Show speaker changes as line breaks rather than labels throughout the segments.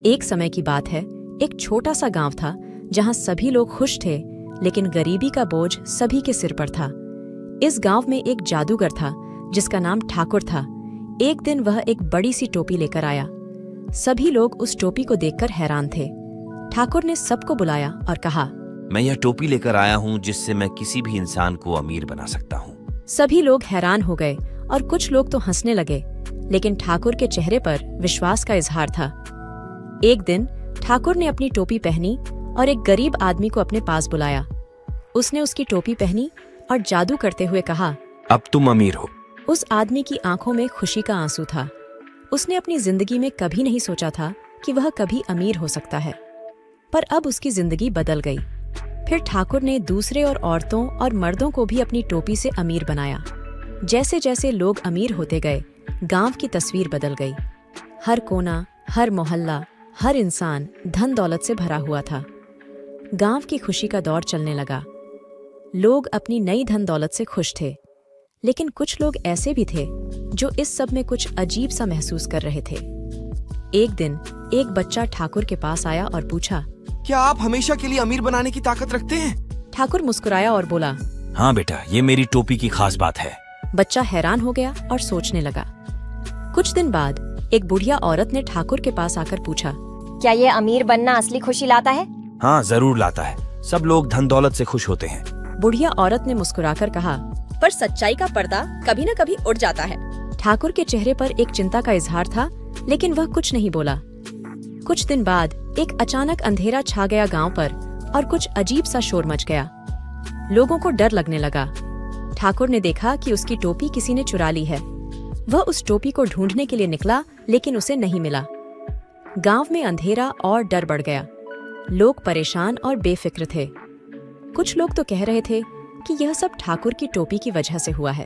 एक समय की बात है, एक छोटा सा गांव था जहां सभी लोग खुश थे, लेकिन गरीबी का बोझ सभी के सिर पर था। इस गांव में एक जादूगर था जिसका नाम ठाकुर था। एक दिन वह एक बड़ी सी टोपी लेकर आया। सभी लोग उस टोपी को देखकर हैरान थे। ठाकुर ने सबको बुलाया और कहा,
मैं यह टोपी लेकर आया हूँ जिससे मैं किसी भी इंसान को अमीर बना सकता हूँ।
सभी लोग हैरान हो गए और कुछ लोग तो हंसने लगे, लेकिन ठाकुर के चेहरे पर विश्वास का इजहार था। एक दिन ठाकुर ने अपनी टोपी पहनी और एक गरीब आदमी को अपने पास बुलाया। उसने उसकी टोपी पहनी और जादू करते हुए कहा,
अब तुम अमीर हो।
उस आदमी की आंखों में खुशी का आंसू था। उसने अपनी जिंदगी में कभी नहीं सोचा था कि वह कभी अमीर हो सकता है, पर अब उसकी जिंदगी बदल गई। फिर ठाकुर ने दूसरे और औरतों और मर्दों को भी अपनी टोपी से अमीर बनाया। जैसे जैसे लोग अमीर होते गए, गांव की तस्वीर बदल गई। हर कोना, हर मोहल्ला, हर इंसान धन दौलत से भरा हुआ था। गांव की खुशी का दौर चलने लगा। लोग अपनी नई धन दौलत से खुश थे, लेकिन कुछ लोग ऐसे भी थे जो इस सब में कुछ अजीब सा महसूस कर रहे थे। एक दिन एक बच्चा ठाकुर के पास आया और पूछा,
क्या आप हमेशा के लिए अमीर बनाने की ताकत रखते हैं?
ठाकुर मुस्कुराया और बोला,
हाँ बेटा, ये मेरी टोपी की खास बात है।
बच्चा हैरान हो गया और सोचने लगा। कुछ दिन बाद एक बुढ़िया औरत ने ठाकुर के पास आकर पूछा,
क्या ये अमीर बनना असली खुशी लाता है?
हाँ, जरूर लाता है। सब लोग धन दौलत से खुश होते हैं।
बुढ़िया औरत ने मुस्कुराकर कहा,
पर सच्चाई का पर्दा कभी न कभी उड़ जाता है।
ठाकुर के चेहरे पर एक चिंता का इजहार था, लेकिन वह कुछ नहीं बोला। कुछ दिन बाद एक अचानक अंधेरा छा गया गांव पर और कुछ अजीब सा शोर मच गया। लोगों को डर लगने लगा। ठाकुर ने देखा कि उसकी टोपी किसी ने चुरा ली है। वह उस टोपी को ढूंढने के लिए निकला, लेकिन उसे नहीं मिला। गांव में अंधेरा और डर बढ़ गया। लोग परेशान और बेफिक्र थे। कुछ लोग तो कह रहे थे कि यह सब ठाकुर की टोपी की वजह से हुआ है।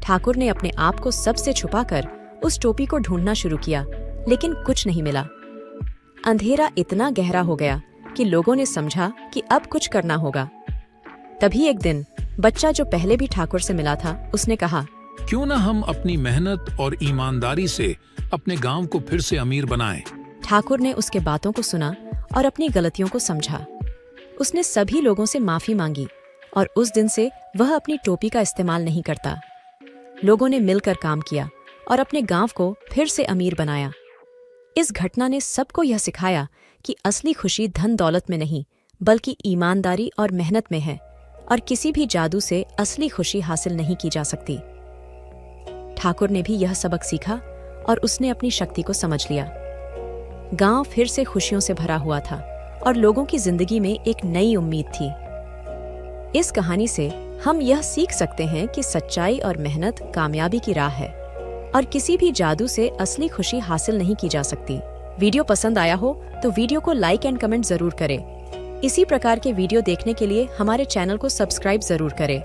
ठाकुर ने अपने आप को सबसे छुपाकर उस टोपी को ढूंढना शुरू किया, लेकिन कुछ नहीं मिला। अंधेरा इतना गहरा हो गया कि लोगों ने समझा कि अब कुछ करना होगा। तभी एक दिन बच्चा जो पहले भी ठाकुर से मिला था, उसने कहा,
क्यों न हम अपनी मेहनत और ईमानदारी से अपने गांव को फिर से अमीर बनाएं।
ठाकुर ने उसके बातों को सुना और अपनी गलतियों को समझा। उसने सभी लोगों से माफी मांगी और उस दिन से वह अपनी टोपी का इस्तेमाल नहीं करता। लोगों ने मिलकर काम किया और अपने गांव को फिर से अमीर बनाया। इस घटना ने सबको यह सिखाया कि असली खुशी धन दौलत में नहीं, बल्कि ईमानदारी और मेहनत में है, और किसी भी जादू से असली खुशी हासिल नहीं की जा सकती। ठाकुर ने भी यह सबक सीखा और उसने अपनी शक्ति को समझ लिया। गांव फिर से खुशियों से भरा हुआ था और लोगों की जिंदगी में एक नई उम्मीद थी। इस कहानी से हम यह सीख सकते हैं कि सच्चाई और मेहनत कामयाबी की राह है, और किसी भी जादू से असली खुशी हासिल नहीं की जा सकती। वीडियो पसंद आया हो तो वीडियो को लाइक एंड कमेंट जरूर करें। इसी प्रकार के वीडियो देखने के लिए हमारे चैनल को सब्सक्राइब जरूर करें।